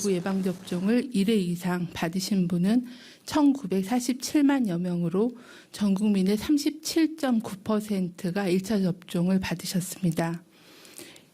코로나19 예방접종을 1회 이상 받으신 분은 1,947만여 명으로 전 국민의 37.9%가 1차 접종을 받으셨습니다.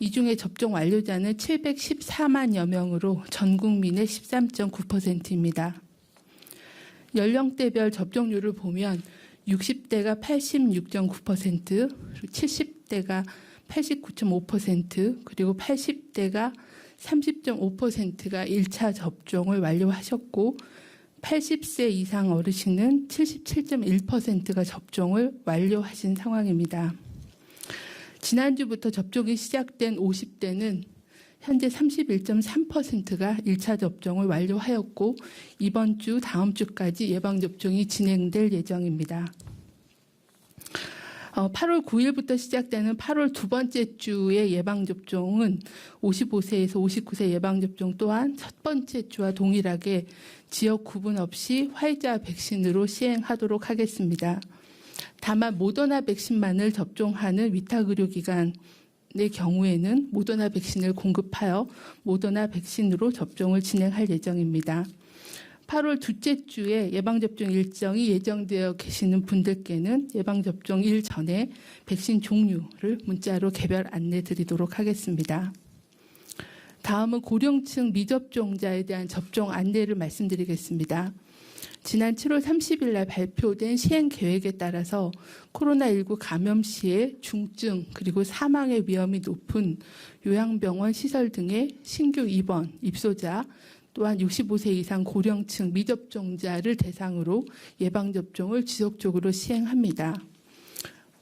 이 중에 접종 완료자는 714만여 명으로 전 국민의 13.9%입니다. 연령대별 접종률을 보면 60대가 86.9%, 70대가 89.5%, 그리고 80대가 30.5%가 1차 접종을 완료하셨고 80세 이상 어르신은 77.1%가 접종을 완료하신 상황입니다. 지난주부터 접종이 시작된 50대는 현재 31.3%가 1차 접종을 완료하였고 이번 주, 다음 주까지 예방접종이 진행될 예정입니다. 8월 9일부터 시작되는 8월 두 번째 주의 예방접종은 55세에서 59세 예방접종 또한 첫 번째 주와 동일하게 지역 구분 없이 화이자 백신으로 시행하도록 하겠습니다. 다만 모더나 백신만을 접종하는 위탁의료기관의 경우에는 모더나 백신을 공급하여 모더나 백신으로 접종을 진행할 예정입니다. 8월 둘째 주에 예방접종 일정이 예정되어 계시는 분들께는 예방접종일 전에 백신 종류를 문자로 개별 안내 드리도록 하겠습니다. 다음은 고령층 미접종자에 대한 접종 안내를 말씀드리겠습니다. 지난 7월 30일 날 발표된 시행 계획에 따라서 코로나19 감염 시에 중증 그리고 사망의 위험이 높은 요양병원 시설 등의 신규 입원, 입소자 또한 65세 이상 고령층 미접종자를 대상으로 예방접종을 지속적으로 시행합니다.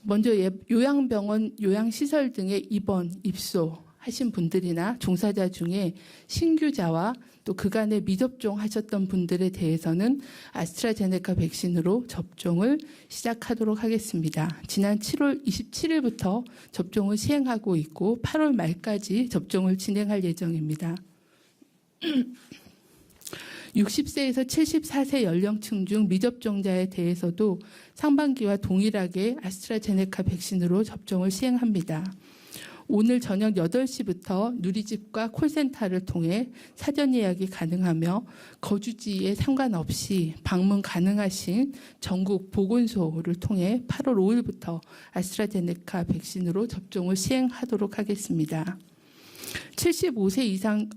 먼저 요양병원, 요양시설 등의 입원, 입소하신 분들이나 종사자 중에 신규자와 또 그간에 미접종하셨던 분들에 대해서는 아스트라제네카 백신으로 접종을 시작하도록 하겠습니다. 지난 7월 27일부터 접종을 시행하고 있고 8월 말까지 접종을 진행할 예정입니다. 60세에서 74세 연령층 중 미접종자에 대해서도 상반기와 동일하게 아스트라제네카 백신으로 접종을 시행합니다. 오늘 저녁 8시부터 누리집과 콜센터를 통해 사전 예약이 가능하며 거주지에 상관없이 방문 가능하신 전국 보건소를 통해 8월 5일부터 아스트라제네카 백신으로 접종을 시행하도록 하겠습니다. 75세 이상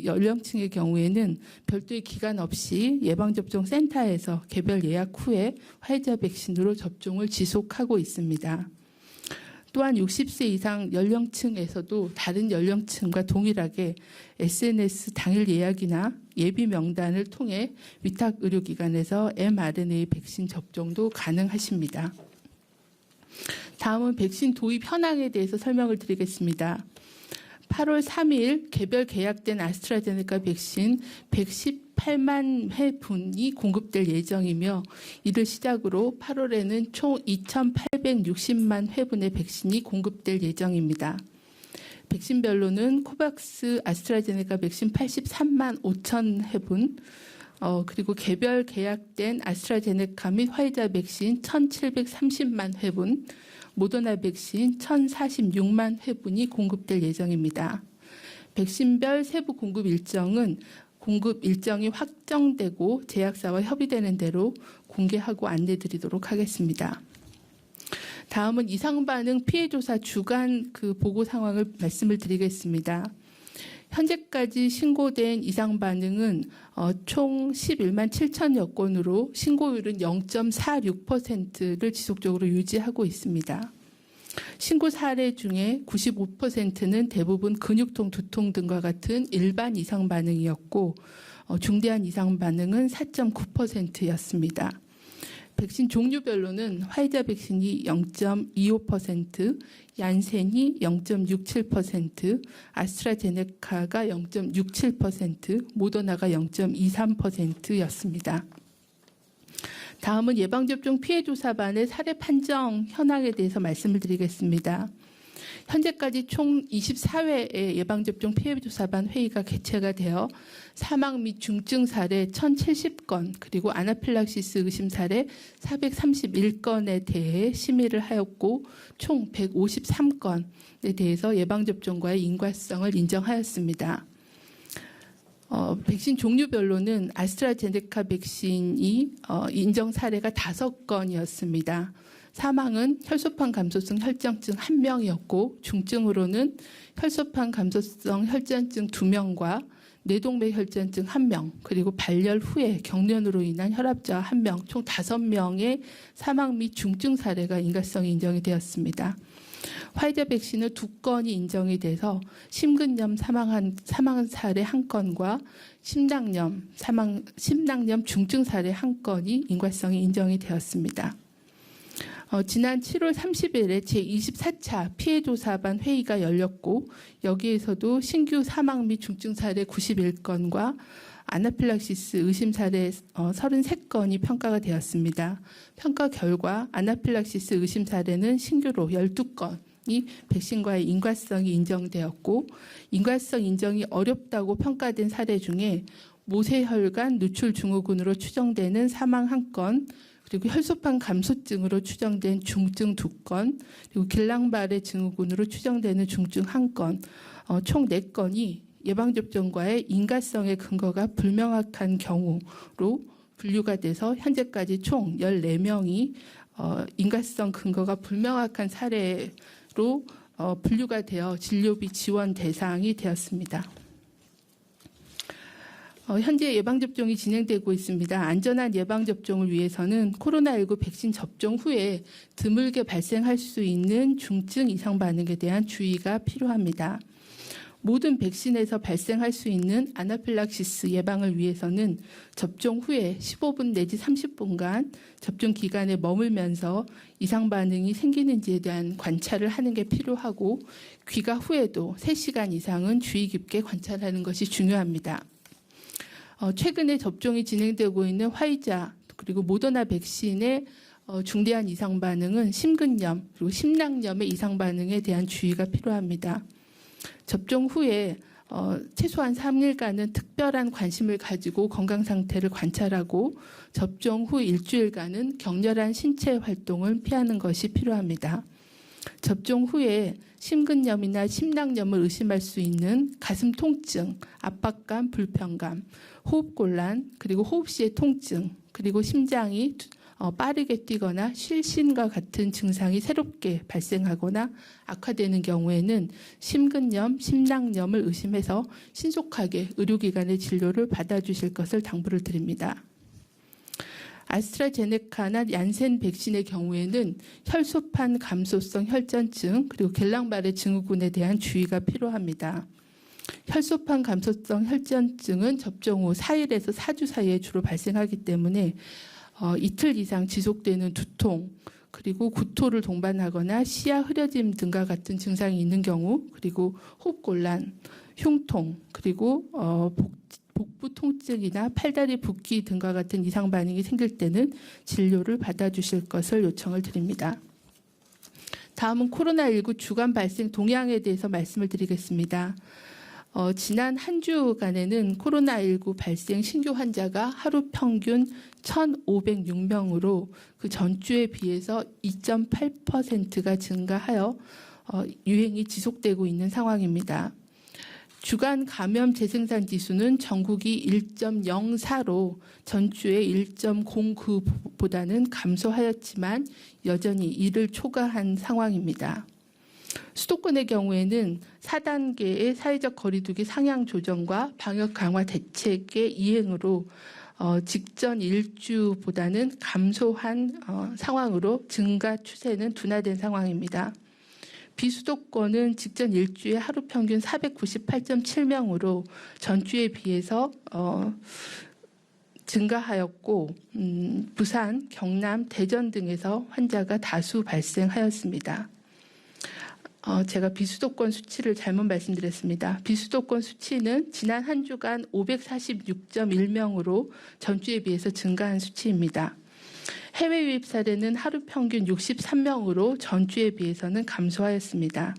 연령층의 경우에는 별도의 기간 없이 예방접종 센터에서 개별 예약 후에 화이자 백신으로 접종을 지속하고 있습니다. 또한 60세 이상 연령층에서도 다른 연령층과 동일하게 SNS 당일 예약이나 예비 명단을 통해 위탁 의료기관에서 mRNA 백신 접종도 가능하십니다. 다음은 백신 도입 현황에 대해서 설명을 드리겠습니다. 8월 3일 개별 계약된 아스트라제네카 백신 118만 회분이 공급될 예정이며 이를 시작으로 8월에는 총 2,860만 회분의 백신이 공급될 예정입니다. 백신별로는 코박스 아스트라제네카 백신 83만 5천 회분, 그리고 개별 계약된 아스트라제네카 및 화이자 백신 1,730만 회분, 모더나 백신 1,046만 회분이 공급될 예정입니다. 백신별 세부 공급 일정이 확정되고 제약사와 협의되는 대로 공개하고 안내드리도록 하겠습니다. 다음은 이상반응 피해조사 주간 보고 상황을 말씀을 드리겠습니다. 현재까지 신고된 이상반응은 총 11만 7천여 건으로 신고율은 0.46%를 지속적으로 유지하고 있습니다. 신고 사례 중에 95%는 대부분 근육통, 두통 등과 같은 일반 이상반응이었고 중대한 이상반응은 4.9%였습니다. 백신 종류별로는 화이자 백신이 0.25%, 얀센이 0.67%, 아스트라제네카가 0.67%, 모더나가 0.23%였습니다. 다음은 예방접종 피해조사반의 사례 판정 현황에 대해서 말씀을 드리겠습니다. 현재까지 총 24회의 예방접종 피해조사반 회의가 개최가 되어 사망 및 중증 사례 1,070건 그리고 아나필락시스 의심 사례 431건에 대해 심의를 하였고 총 153건에 대해서 예방접종과의 인과성을 인정하였습니다. 백신 종류별로는 아스트라제네카 백신이 인정 사례가 5건이었습니다. 사망은 혈소판 감소성 혈전증 1명이었고 중증으로는 혈소판 감소성 혈전증 2명과 뇌동맥 혈전증 1명, 그리고 발열 후에 경련으로 인한 혈압저하 1명, 총 5명의 사망 및 중증 사례가 인과성이 인정이 되었습니다. 화이자 백신은 2건이 인정이 돼서 심근염 사망 사례 1건과 심낭염 중증 사례 1건이 인과성이 인정이 되었습니다. 지난 7월 30일에 제24차 피해조사반 회의가 열렸고 여기에서도 신규 사망 및 중증 사례 91건과 아나필락시스 의심 사례 33건이 평가가 되었습니다. 평가 결과 아나필락시스 의심 사례는 신규로 12건이 백신과의 인과성이 인정되었고 인과성 인정이 어렵다고 평가된 사례 중에 모세혈관 누출 증후군으로 추정되는 사망 1건, 그리고 혈소판 감소증으로 추정된 중증 2건, 그리고 길랑발의 증후군으로 추정되는 중증 1건, 총 4건이 예방접종과의 인과성의 근거가 불명확한 경우로 분류가 돼서 현재까지 총 14명이 인과성 근거가 불명확한 사례로 분류가 되어 진료비 지원 대상이 되었습니다. 현재 예방접종이 진행되고 있습니다. 안전한 예방접종을 위해서는 코로나19 백신 접종 후에 드물게 발생할 수 있는 중증 이상 반응에 대한 주의가 필요합니다. 모든 백신에서 발생할 수 있는 아나필락시스 예방을 위해서는 접종 후에 15분 내지 30분간 접종 기간에 머물면서 이상 반응이 생기는지에 대한 관찰을 하는 게 필요하고 귀가 후에도 3시간 이상은 주의 깊게 관찰하는 것이 중요합니다. 최근에 접종이 진행되고 있는 화이자 그리고 모더나 백신의 중대한 이상 반응은 심근염 그리고 심낭염의 이상 반응에 대한 주의가 필요합니다. 접종 후에 최소한 3일간은 특별한 관심을 가지고 건강 상태를 관찰하고 접종 후 일주일간은 격렬한 신체 활동을 피하는 것이 필요합니다. 접종 후에 심근염이나 심낭염을 의심할 수 있는 가슴 통증, 압박감, 불편감, 호흡곤란, 그리고 호흡 시의 통증, 그리고 심장이 빠르게 뛰거나 실신과 같은 증상이 새롭게 발생하거나 악화되는 경우에는 심근염, 심낭염을 의심해서 신속하게 의료기관의 진료를 받아주실 것을 당부를 드립니다. 아스트라제네카나 얀센 백신의 경우에는 혈소판 감소성 혈전증 그리고 길랑발의 증후군에 대한 주의가 필요합니다. 혈소판 감소성 혈전증은 접종 후 4일에서 4주 사이에 주로 발생하기 때문에 이틀 이상 지속되는 두통, 그리고 구토를 동반하거나 시야 흐려짐 등과 같은 증상이 있는 경우, 그리고 호흡곤란, 흉통, 그리고 복부 통증이나 팔다리 붓기 등과 같은 이상 반응이 생길 때는 진료를 받아주실 것을 요청을 드립니다. 다음은 코로나19 주간 발생 동향에 대해서 말씀을 드리겠습니다. 지난 한 주간에는 코로나19 발생 신규 환자가 하루 평균 1,506명으로 그 전주에 비해서 2.8%가 증가하여 유행이 지속되고 있는 상황입니다. 주간 감염 재생산 지수는 전국이 1.04로 전주의 1.09보다는 감소하였지만 여전히 이를 초과한 상황입니다. 수도권의 경우에는 4단계의 사회적 거리두기 상향 조정과 방역 강화 대책의 이행으로 직전 일주보다는 감소한 상황으로 증가 추세는 둔화된 상황입니다. 비수도권은 직전 일주에 하루 평균 498.7명으로 전주에 비해서 증가하였고 부산, 경남, 대전 등에서 환자가 다수 발생하였습니다. 제가 비수도권 수치를 잘못 말씀드렸습니다. 비수도권 수치는 지난 한 주간 546.1명으로 전주에 비해서 증가한 수치입니다. 해외 유입 사례는 하루 평균 63명으로 전주에 비해서는 감소하였습니다.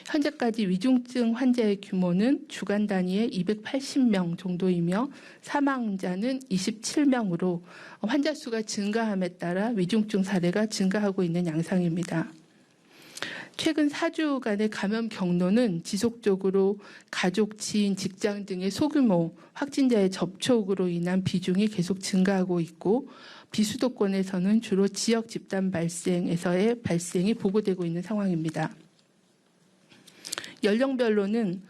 현재까지 위중증 환자의 규모는 주간 단위에 280명 정도이며 사망자는 27명으로 환자 수가 증가함에 따라 위중증 사례가 증가하고 있는 양상입니다. 최근 4주간의 감염 경로는 지속적으로 가족, 지인, 직장 등의 소규모 확진자의 접촉으로 인한 비중이 계속 증가하고 있고 비수도권에서는 주로 지역 집단 발생에서의 발생이 보고되고 있는 상황입니다. 연령별로는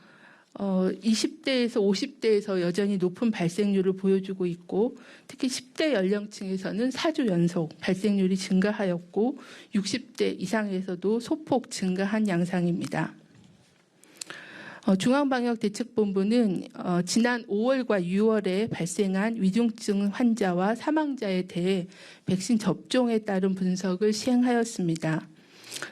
20대에서 50대에서 여전히 높은 발생률을 보여주고 있고 특히 10대 연령층에서는 4주 연속 발생률이 증가하였고 60대 이상에서도 소폭 증가한 양상입니다. 중앙방역대책본부는 지난 5월과 6월에 발생한 위중증 환자와 사망자에 대해 백신 접종에 따른 분석을 시행하였습니다.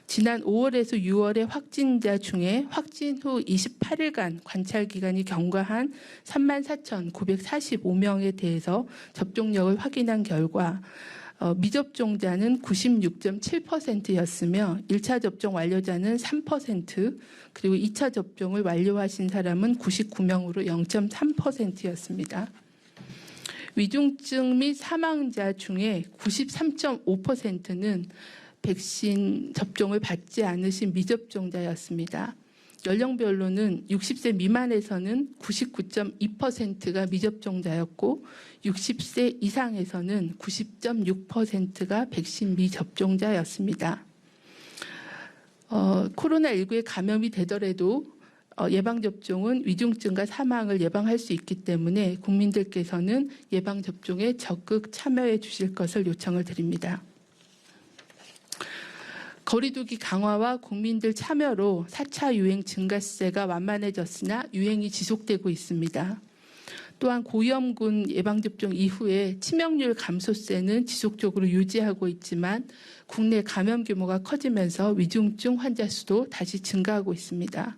지난 5월에서 6월의 확진자 중에 확진 후 28일간 관찰 기간이 경과한 34,945명에 대해서 접종력을 확인한 결과 미접종자는 96.7%였으며 1차 접종 완료자는 3%, 그리고 2차 접종을 완료하신 사람은 99명으로 0.3%였습니다. 위중증 및 사망자 중에 93.5%는 백신 접종을 받지 않으신 미접종자였습니다. 연령별로는 60세 미만에서는 99.2%가 미접종자였고 60세 이상에서는 90.6%가 백신 미접종자였습니다. 코로나19에 감염이 되더라도 예방접종은 위중증과 사망을 예방할 수 있기 때문에 국민들께서는 예방접종에 적극 참여해 주실 것을 요청을 드립니다. 거리두기 강화와 국민들 참여로 4차 유행 증가세가 완만해졌으나 유행이 지속되고 있습니다. 또한 고위험군 예방접종 이후에 치명률 감소세는 지속적으로 유지하고 있지만 국내 감염 규모가 커지면서 위중증 환자 수도 다시 증가하고 있습니다.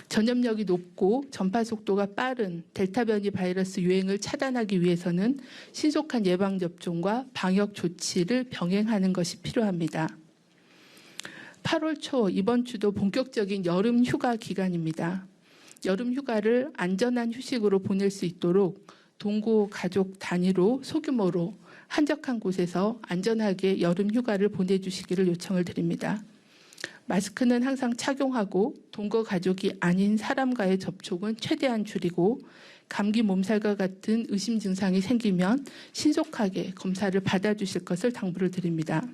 전염력이 높고 전파 속도가 빠른 델타 변이 바이러스 유행을 차단하기 위해서는 신속한 예방접종과 방역 조치를 병행하는 것이 필요합니다. 8월 초 이번 주도 본격적인 여름 휴가 기간입니다. 여름 휴가를 안전한 휴식으로 보낼 수 있도록 동거 가족 단위로 소규모로 한적한 곳에서 안전하게 여름 휴가를 보내주시기를 요청을 드립니다. 마스크는 항상 착용하고 동거 가족이 아닌 사람과의 접촉은 최대한 줄이고 감기 몸살과 같은 의심 증상이 생기면 신속하게 검사를 받아주실 것을 당부를 드립니다.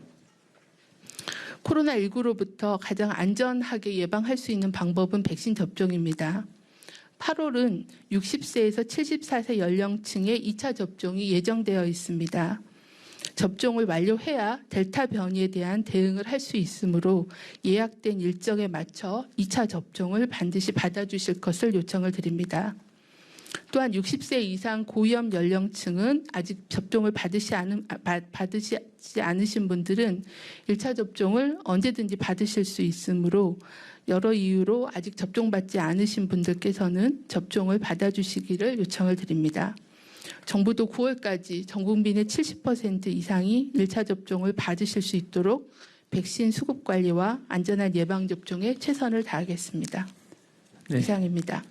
코로나19로부터 가장 안전하게 예방할 수 있는 방법은 백신 접종입니다. 8월은 60세에서 74세 연령층의 2차 접종이 예정되어 있습니다. 접종을 완료해야 델타 변이에 대한 대응을 할 수 있으므로 예약된 일정에 맞춰 2차 접종을 반드시 받아주실 것을 요청을 드립니다. 또한 60세 이상 고위험 연령층은 아직 접종을 받으시 않으신 분들은 1차 접종을 언제든지 받으실 수 있으므로 여러 이유로 아직 접종받지 않으신 분들께서는 접종을 받아주시기를 요청을 드립니다. 정부도 9월까지 전 국민의 70% 이상이 1차 접종을 받으실 수 있도록 백신 수급 관리와 안전한 예방접종에 최선을 다하겠습니다. 네. 이상입니다.